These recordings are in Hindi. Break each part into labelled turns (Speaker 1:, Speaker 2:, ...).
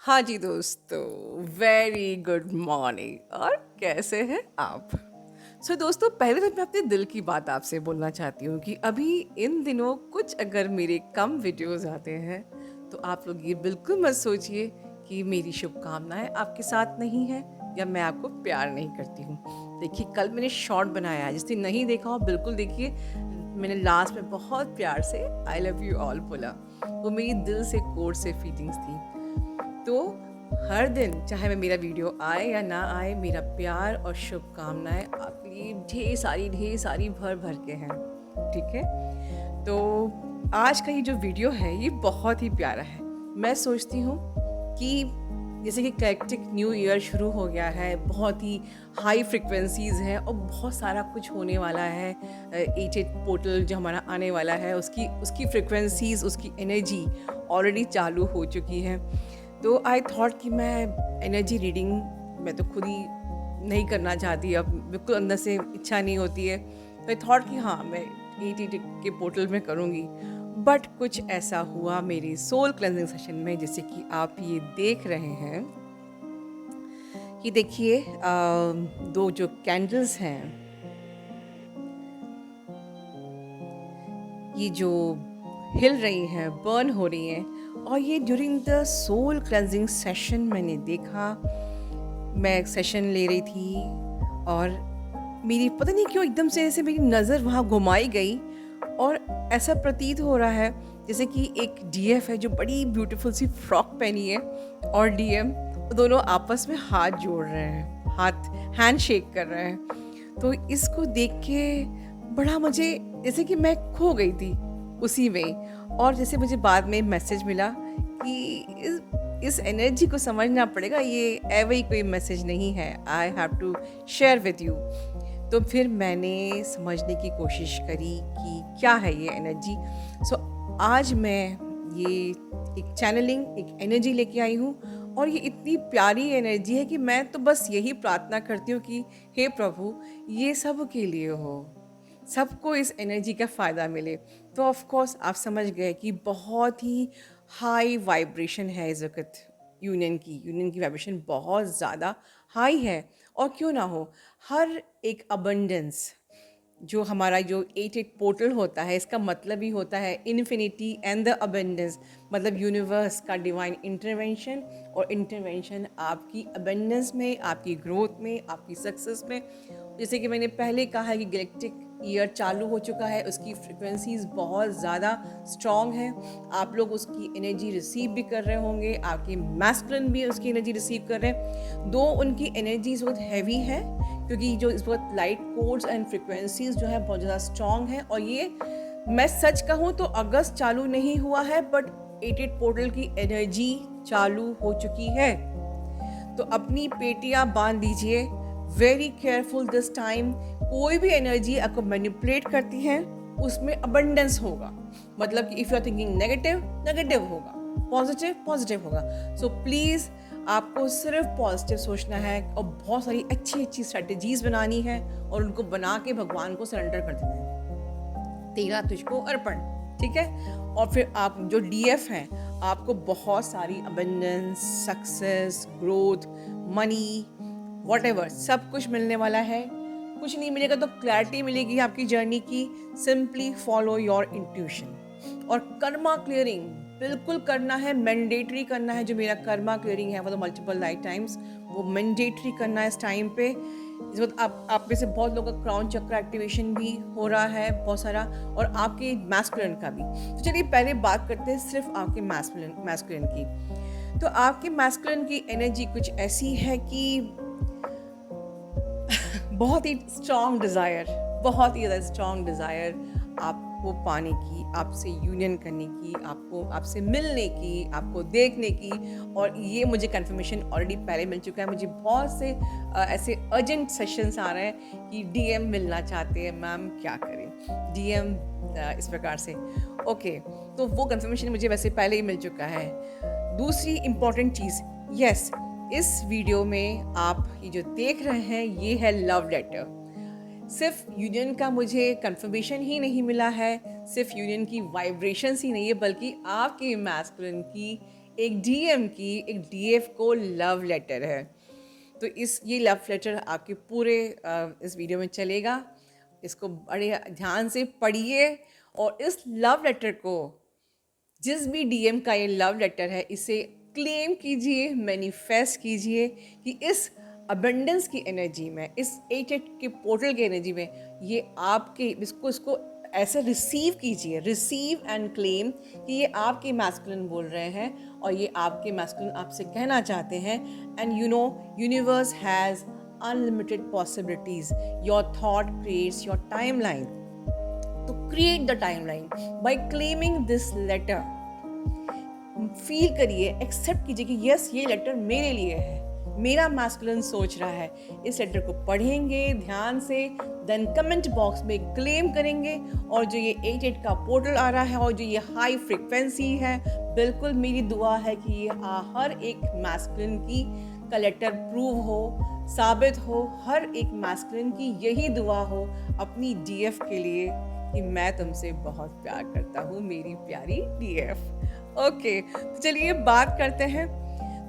Speaker 1: हाँ जी दोस्तों, वेरी गुड मॉर्निंग। और कैसे हैं आप? दोस्तों, पहले तो मैं अपने दिल की बात आपसे बोलना चाहती हूँ कि अभी इन दिनों कुछ अगर मेरे कम वीडियोस आते हैं तो आप लोग ये बिल्कुल मत सोचिए कि मेरी शुभकामनाएं आपके साथ नहीं है या मैं आपको प्यार नहीं करती हूँ। देखिए, कल मैंने शॉर्ट बनाया है, जिसने नहीं देखा हो बिल्कुल देखिए। मैंने लास्ट में बहुत प्यार से आई लव यू ऑल बोला। वो मेरी दिल से कोर से फीलिंग्स थी। तो हर दिन चाहे मैं मेरा वीडियो आए या ना आए, मेरा प्यार और शुभकामनाएं आपके लिए ढेर सारी भर भर के हैं। ठीक है? तो आज का ये जो वीडियो है ये बहुत ही प्यारा है। मैं सोचती हूँ कि जैसे कि कैलेक्टिक न्यू ईयर शुरू हो गया है, बहुत ही हाई फ्रिक्वेंसीज हैं और बहुत सारा कुछ होने वाला है। एट एट पोर्टल जो हमारा आने वाला है, उसकी उसकी फ्रिक्वेंसीज, उसकी एनर्जी ऑलरेडी चालू हो चुकी है। तो आई थॉट कि मैं एनर्जी रीडिंग मैं तो खुद ही नहीं करना चाहती, अब बिल्कुल अंदर से इच्छा नहीं होती है। तो आई थॉट कि हाँ, मैं एटी के पोर्टल में करूँगी। बट कुछ ऐसा हुआ मेरे सोल क्लेंजिंग सेशन में, जैसे कि आप ये देख रहे हैं कि देखिए, दो जो कैंडल्स हैं, ये जो हिल रही हैं, बर्न हो रही हैं। और ये during the soul cleansing session मैंने देखा। मैं एक सेशन ले रही थी और मेरी पता नहीं क्यों एकदम से ऐसे मेरी नज़र वहाँ घुमाई गई। और ऐसा प्रतीत हो रहा है जैसे कि एक डीएफ है जो बड़ी ब्यूटीफुल सी फ्रॉक पहनी है, और डीएम दोनों आपस में हाथ जोड़ रहे हैं, हाथ हैंड शेक कर रहे हैं। तो इसको देख के बड़ा मुझे जैसे कि मैं खो गई थी उसी में। और जैसे मुझे बाद में मैसेज मिला कि इस एनर्जी को समझना पड़ेगा, ये एवं ही कोई मैसेज नहीं है, I have to share with you. तो फिर मैंने समझने की कोशिश करी कि क्या है ये एनर्जी। आज मैं ये एक चैनलिंग, एक एनर्जी लेके आई हूँ। और ये इतनी प्यारी एनर्जी है कि मैं तो बस यही प्रार्थना करती हूँ कि हे प्रभु, ये सब के लिए हो, सबको इस एनर्जी का फ़ायदा मिले। तो ऑफ कोर्स आप समझ गए कि बहुत ही हाई वाइब्रेशन है इस वक्त। यूनियन की वाइब्रेशन बहुत ज़्यादा हाई है। और क्यों ना हो, हर एक अबंडेंस जो हमारा जो एट एट पोर्टल होता है, इसका मतलब ही होता है इन्फिनिटी एंड द अबेंडेंस, मतलब यूनिवर्स का डिवाइन इंटरवेंशन। और इंटरवेंशन आपकी अबेंडेंस में, आपकी ग्रोथ में, आपकी सक्सेस में। जैसे कि मैंने पहले कहा है कि गैलेक्टिक ईयर चालू हो चुका है, उसकी फ्रिक्वेंसीज बहुत ज़्यादा स्ट्रॉन्ग हैं। आप लोग उसकी एनर्जी रिसीव भी कर रहे होंगे, आपके मैस्कुलिन भी उसकी एनर्जी रिसीव कर रहे हैं। दो उनकी एनर्जीज बहुत हैवी है, क्योंकि जो इस वक्त लाइट कोड्स एंड फ्रिक्वेंसीज जो है बहुत ज़्यादा स्ट्रॉन्ग है। और ये मैं सच कहूँ तो अगस्त चालू नहीं हुआ है, बट एट एट पोर्टल की एनर्जी चालू हो चुकी है। तो अपनी पेटियां बांध दीजिए, वेरी केयरफुल दिस टाइम। कोई भी एनर्जी आपको मैनिपुलेट करती है, उसमें अबंडेंस होगा। मतलब कि if you are thinking negative, negative होगा, पॉजिटिव, पॉजिटिव होगा। सो प्लीज़ आपको सिर्फ पॉजिटिव सोचना है और बहुत सारी अच्छी अच्छी स्ट्रेटजीज बनानी है और उनको बना के भगवान को सरेंडर कर देना है। तेरा तुझको अर्पण। ठीक है? और फिर आप जो डीएफ हैं, आपको बहुत सारी abundance, success, growth, money, whatever सब कुछ मिलने वाला है। कुछ नहीं मिलेगा तो क्लैरिटी मिलेगी आपकी जर्नी की। Simply follow your intuition. और कर्मा क्लियरिंग बिल्कुल करना है, मैंडेटरी करना है। जो मेरा कर्मा क्लियरिंग है वो तो मल्टीपल लाइफ टाइम्स, वो मैंडेटरी करना है इस टाइम पे। इस वक्त आप में से बहुत लोगों का क्राउन चक्र एक्टिवेशन भी हो रहा है, बहुत सारा, और आपके मैस्कुलिन का भी। तो चलिए पहले बात करते हैं सिर्फ आपके मैस्कुलिन की। तो आपके मैस्कुलिन की एनर्जी कुछ ऐसी है कि बहुत ही स्ट्रॉन्ग डिज़ायर, बहुत ही ज़्यादा स्ट्रॉन्ग डिज़ायर आपको पाने की, आपसे यूनियन करने की, आपको आपसे मिलने की, आपको देखने की। और ये मुझे कंफर्मेशन ऑलरेडी पहले मिल चुका है। मुझे बहुत से ऐसे अर्जेंट सेशंस आ रहे हैं कि डीएम मिलना चाहते हैं, मैम क्या करें, डीएम इस प्रकार से। ओके, तो वो कंफर्मेशन मुझे वैसे पहले ही मिल चुका है। दूसरी इम्पॉर्टेंट चीज़, यस, इस वीडियो में आप ये जो देख रहे हैं ये है लव लेटर। सिर्फ यूनियन का मुझे कंफर्मेशन ही नहीं मिला है, सिर्फ यूनियन की वाइब्रेशंस ही नहीं है, बल्कि आपके मैस्कुलिन की एक डीएम की एक डीएफ को लव लेटर है। तो ये लव लेटर आपके पूरे इस वीडियो में चलेगा। इसको बड़े ध्यान से पढ़िए और इस लव लेटर को, जिस भी डीएम का ये लव लेटर है, इसे क्लेम कीजिए, मैनिफेस्ट कीजिए कि इस अबंडेंस की एनर्जी में, इस 88 के पोर्टल की एनर्जी में, ये आपके इसको ऐसे रिसीव कीजिए, रिसीव एंड क्लेम कि ये आपके मैस्कुलिन बोल रहे हैं और ये आपके मैस्कुलिन आपसे कहना चाहते हैं। And you know, universe has unlimited possibilities. Your thought creates your timeline. तो create the timeline by claiming this letter. Feel करिए, एक्सेप्ट कीजिए कि यस, ये लेटर मेरे लिए है, मेरा मैस्कुलिन सोच रहा है। इस लेटर को पढ़ेंगे ध्यान से, देन कमेंट बॉक्स में क्लेम करेंगे। और जो ये 88 का पोर्टल आ रहा है और जो ये हाई फ्रिक्वेंसी है, बिल्कुल मेरी दुआ है कि ये हर एक मैस्कुलिन की का लेटर प्रूव हो, साबित हो। हर एक मैस्कुलिन की यही दुआ हो अपनी डीएफ के लिए कि मैं तुमसे बहुत प्यार करता हूँ मेरी प्यारी डीएफ। ओके, तो चलिए बात करते हैं।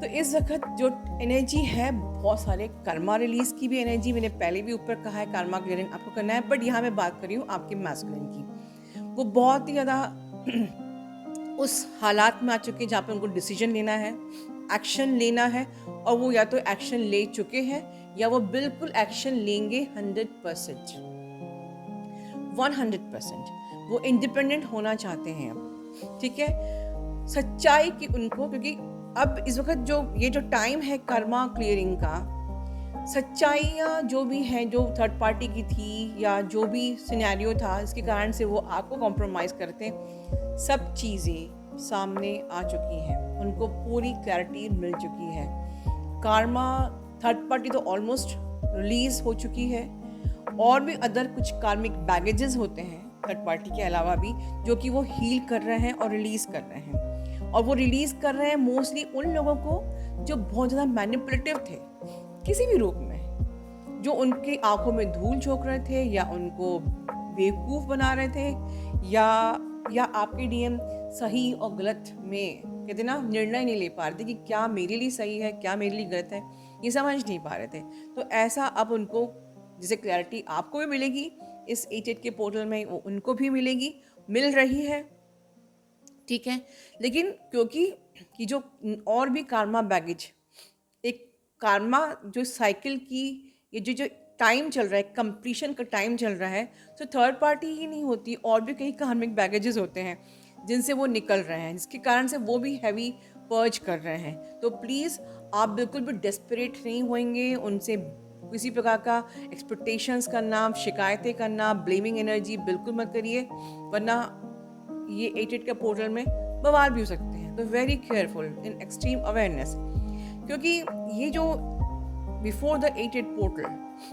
Speaker 1: तो इस वक्त जो एनर्जी है, बहुत सारे कर्मा रिलीज की भी एनर्जी, मैंने पहले भी ऊपर कहा है कर्मा क्लियरिंग आपको करना है, बट यहाँ मैं बात कर रही हूँ आपके मैस्कुलिन की। वो बहुत ही ज़्यादा उस हालात में आ चुके हैं जहाँ पे उनको डिसीजन लेना है, एक्शन लेना है, और वो या तो एक्शन ले चुके हैं या वो बिल्कुल एक्शन लेंगे 100%। वो इंडिपेंडेंट होना चाहते हैं अब, ठीक है, सच्चाई की उनको, क्योंकि अब इस वक्त जो ये जो टाइम है कर्मा क्लियरिंग का, सच्चाइयाँ जो भी हैं, जो थर्ड पार्टी की थी या जो भी सिनेरियो था, इसके कारण से वो आपको कॉम्प्रोमाइज़ करते हैं, सब चीज़ें सामने आ चुकी हैं, उनको पूरी क्लैरिटी मिल चुकी है। कार्मा थर्ड पार्टी तो ऑलमोस्ट रिलीज़ हो चुकी है, और भी अदर कुछ कार्मिक बैगेजेस होते हैं थर्ड पार्टी के अलावा भी, जो कि वो हील कर रहे हैं और रिलीज़ कर रहे हैं। और वो रिलीज़ कर रहे हैं मोस्टली उन लोगों को जो बहुत ज़्यादा मैनिपुलेटिव थे किसी भी रूप में, जो उनकी आंखों में धूल झोंक रहे थे या उनको बेवकूफ़ बना रहे थे, या आपके डीएम सही और गलत में कहते ना निर्णय नहीं ले पा रहे थे कि क्या मेरे लिए सही है, क्या मेरे लिए गलत है, ये समझ नहीं पा रहे थे। तो ऐसा अब उनको, जैसे क्लैरिटी आपको भी मिलेगी इस 88 के पोर्टल में, वो उनको भी मिलेगी, मिल रही है, ठीक है। लेकिन क्योंकि कि जो और भी कार्मा बैगेज, एक कार्मा जो साइकिल की, ये जो टाइम चल रहा है, कंप्लीशन का टाइम चल रहा है, तो थर्ड पार्टी ही नहीं होती, और भी कई कार्मिक बैगेजेस होते हैं जिनसे वो निकल रहे हैं, जिसके कारण से वो भी हैवी पर्ज कर रहे हैं। तो प्लीज़ आप बिल्कुल भी डेस्परेट नहीं होंगे, उनसे किसी प्रकार का एक्सपेक्टेशंस करना, शिकायतें करना, ब्लेमिंग एनर्जी बिल्कुल मत करिए, वरना ये 88 का पोर्टल में बवाल भी हो सकते हैं। तो very careful in extreme awareness, क्योंकि ये जो बिफोर द 88 पोर्टल,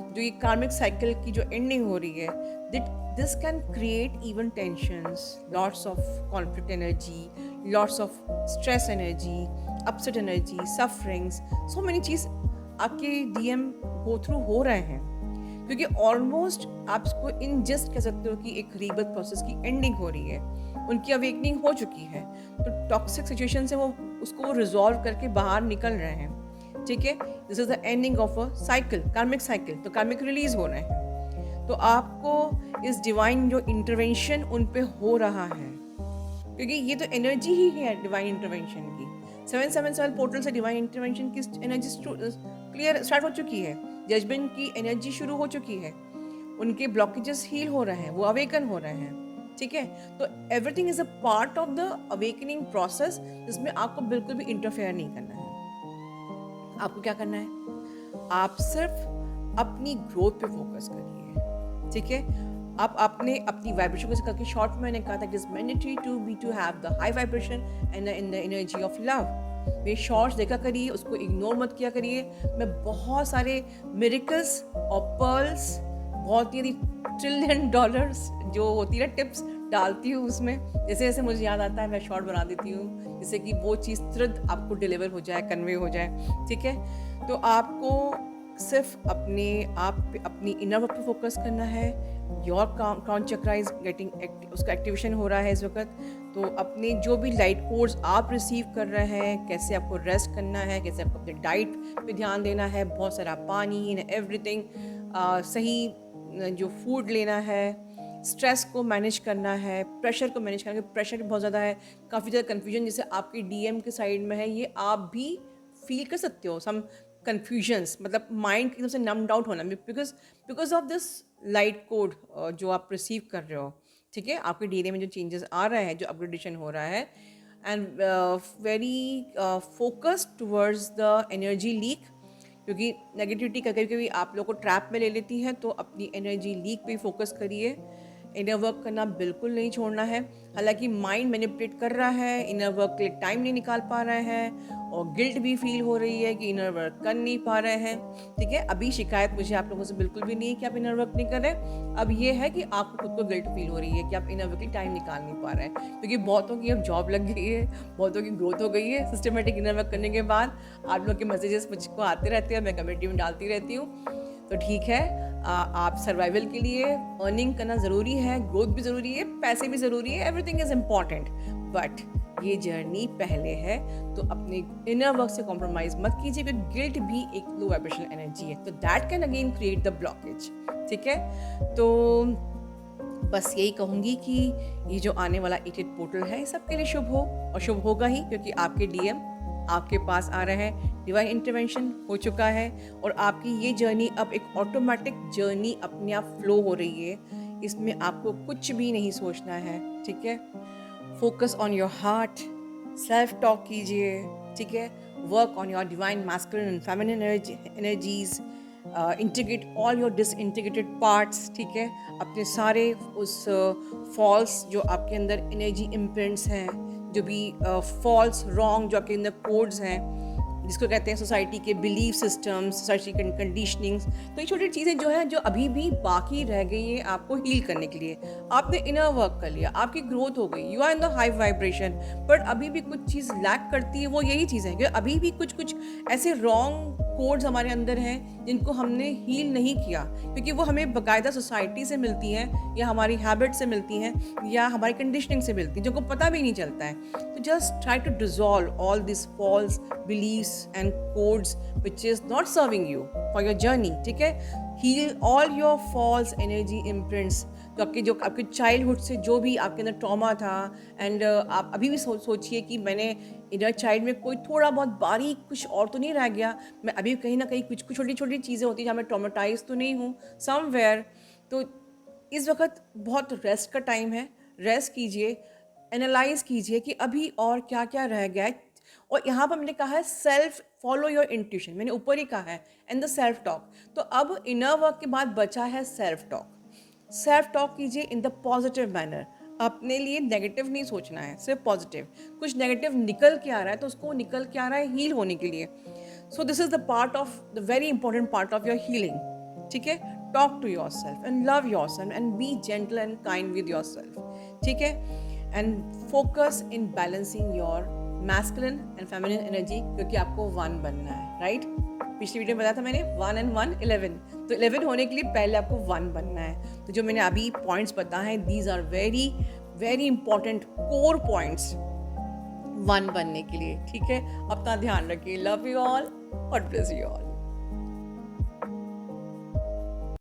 Speaker 1: जो ये कार्मिक साइकिल की जो एंडिंग हो रही है, this can create even tensions, lots of conflict energy, lots of stress energy, upset energy, sufferings, so many चीज़ आपके डीएम गो थ्रू हो रहे हैं, क्योंकि ऑलमोस्ट आप इसको इन जस्ट कह सकते हो कि एक रीबर्थ प्रोसेस की एंडिंग हो रही है, उनकी अवेकनिंग हो चुकी है। तो टॉक्सिक सिचुएशन से वो उसको रिजॉल्व करके बाहर निकल रहे हैं, ठीक है। This is the ending of a cycle, कार्मिक साइकिल, तो कार्मिक रिलीज हो रहे हैं। तो आपको इस डिवाइन जो इंटरवेंशन उन पे हो रहा है, क्योंकि ये तो एनर्जी ही है डिवाइन इंटरवेंशन की। 777 पोर्टल से डिवाइन इंटरवेंशन की एनर्जी क्लियर स्टार्ट हो चुकी है, जजमेंट की एनर्जी शुरू हो चुकी है, उनके ब्लॉकेजेस हील हो रहे हैं, वो अवेकन हो रहे हैं, ठीक है। तो everything is a part of the awakening process, जिसमें आपको बिल्कुल भी इंटरफेयर नहीं करना है। आपको क्या करना है, आप सिर्फ अपनी ग्रोथ पे फोकस करिए, ठीक है। आप अपनी वाइब्रेशन को करके, शॉर्ट में मैंने कहा था it is mandatory to have the high vibration and in the energy of love. मेरे शॉर्ट्स देखा करिए, उसको इग्नोर मत किया करिए। मैं बहुत सारे मिरेकल्स और पर्ल्स, बहुत ही $1 ट्रिलियन जो होती है टिप्स डालती हूँ उसमें, जैसे जैसे मुझे याद आता है मैं शॉर्ट बना देती हूँ, जिससे कि वो चीज़ तुरंत आपको डिलीवर हो जाए, कन्वे हो जाए, ठीक है। तो आपको सिर्फ अपनी इनर वर्क पे फोकस करना है। Your crown chakra is getting उसका एक्टिवेशन हो रहा है इस वक्त। तो अपने जो भी लाइट कोड्स आप रिसीव कर रहे हैं, कैसे आपको रेस्ट करना है, कैसे आपको अपने डाइट पे ध्यान देना है, बहुत सारा पानी इन एवरीथिंग, सही जो फूड लेना है, स्ट्रेस को मैनेज करना है, प्रेशर को मैनेज करना है, प्रेशर बहुत ज़्यादा है, काफ़ी ज़्यादा कन्फ्यूजन जैसे आपकी डीएम के साइड में है, ये आप भी फील कर सकते हो सम कन्फ्यूजन्स, मतलब माइंड एकदम से नम्ड आउट होना, because of this light code जो आप रिसीव कर रहे हो, ठीक है, आपके डीएनए में जो चेंजेस आ रहे हैं, जो अपग्रेडेशन हो रहा है, and very focused towards the energy leak, क्योंकि नेगेटिविटी कभी कभी आप लोग को ट्रैप में ले लेती है, तो अपनी एनर्जी लीक पे फोकस करिए। इनर वर्क करना बिल्कुल नहीं छोड़ना है। हालांकि माइंड मैनिपुलेट कर रहा है, इनर वर्क के लिए टाइम नहीं निकाल पा रहे हैं, और गिल्ट भी फील हो रही है कि इनर वर्क कर नहीं पा रहे हैं, ठीक है। अभी शिकायत मुझे आप लोगों से बिल्कुल भी नहीं है कि आप इनर वर्क नहीं कर रहे, अब ये है कि आपको खुद को गिल्ट फील हो रही है कि आप इनर वर्क के लिए टाइम निकाल नहीं पा रहे हैं, क्योंकि बहुतों की अब जॉब लग गई है, बहुतों की ग्रोथ हो गई है सिस्टमेटिक इनर वर्क करने के बाद। आप लोग के मैसेजेस मुझको आते रहते हैं, मैं कम्युनिटी में डालती रहती हूँ, तो ठीक है। आप सर्वाइवल के लिए अर्निंग करना ज़रूरी है, ग्रोथ भी ज़रूरी है, पैसे भी ज़रूरी है, एवरीथिंग इज़ इम्पॉर्टेंट, बट ये जर्नी पहले है, तो अपने इनर वर्क से कॉम्प्रोमाइज़ मत कीजिए, क्योंकि गिल्ट भी एक लो वाइब्रेशनल एनर्जी है, तो that can again create the blockage, ठीक है। तो बस यही कहूँगी कि ये जो आने वाला 88 पोर्टल है सबके लिए शुभ हो, और शुभ होगा ही, क्योंकि आपके डीएम आपके पास आ रहे हैं, डिवाइन इंटरवेंशन हो चुका है, और आपकी ये जर्नी अब एक ऑटोमेटिक जर्नी अपने आप फ्लो हो रही है, इसमें आपको कुछ भी नहीं सोचना है, ठीक है। Focus on your heart, self talk कीजिए, ठीक है। Work on your divine masculine and feminine energies, integrate all your disintegrated parts, ठीक है। अपने सारे उस फॉल्स जो आपके अंदर एनर्जी इम्प्रिंट्स हैं, जो भी फॉल्स रॉन्ग जो आपके अंदर कोड्स हैं, जिसको कहते हैं सोसाइटी के बिलीफ सिस्टम्स, सोसाइटी की कंडीशनिंग्स, तो ये छोटी चीज़ें जो हैं जो अभी भी बाकी रह गई है आपको हील करने के लिए। आपने इनर वर्क कर लिया, आपकी ग्रोथ हो गई, you are in the high vibration, but अभी भी कुछ चीज़ लैक करती है, वो यही चीज़ है कि अभी भी कुछ ऐसे रॉन्ग कोड्स हमारे अंदर हैं जिनको हमने हील नहीं किया, क्योंकि वो हमें बाकायदा सोसाइटी से मिलती हैं, या हमारी हैबिट से मिलती हैं, या हमारी कंडीशनिंग से मिलती हैं, जिनको पता भी नहीं चलता है। तो just try to dissolve all this false beliefs and codes which is not serving you for your journey, ठीक है। heal all your false energy imprints, जो आपके चाइल्डहुड से जो भी आपके अंदर ट्रॉमा था, एंड आप अभी भी सोचिए कि मैंने इनर चाइल्ड में कोई थोड़ा बहुत बारीक कुछ और तो नहीं रह गया, मैं अभी कहीं ना कहीं कुछ छोटी छोटी चीज़ें होती हैं जहाँ मैं ट्रॉमेटाइज तो नहीं हूँ समवेयर। तो इस वक्त बहुत रेस्ट का टाइम है, रेस्ट कीजिए, एनालाइज कीजिए कि अभी और क्या क्या रह गया है। और यहाँ पर मैंने कहा है सेल्फ फॉलो योर इंट्यूशन, मैंने ऊपर ही कहा है, एंड द सेल्फ टॉक। तो अब इनर वर्क के बाद बचा है सेल्फ टॉक। सेल्फ टॉक कीजिए इन द पॉजिटिव मैनर, अपने लिए नेगेटिव नहीं सोचना है, सिर्फ पॉजिटिव। कुछ नेगेटिव निकल के आ रहा है तो उसको निकल के आ रहा है हील होने के लिए। So this is the part of the very important part of your healing, ठीक है। Talk to yourself and love yourself and be gentle and kind with yourself, ठीक है। And focus in balancing your masculine and feminine energy, क्योंकि आपको 1 बनना है, राइट। पिछली वीडियो में बताया था मैंने 1 and 1 11, तो 11 होने के लिए पहले आपको 1 बनना है। तो जो मैंने अभी पॉइंट्स बताए हैं, these are very very important core points 1 बनने के लिए, ठीक है। अपना ध्यान रखिए। Love you all, God bless you all.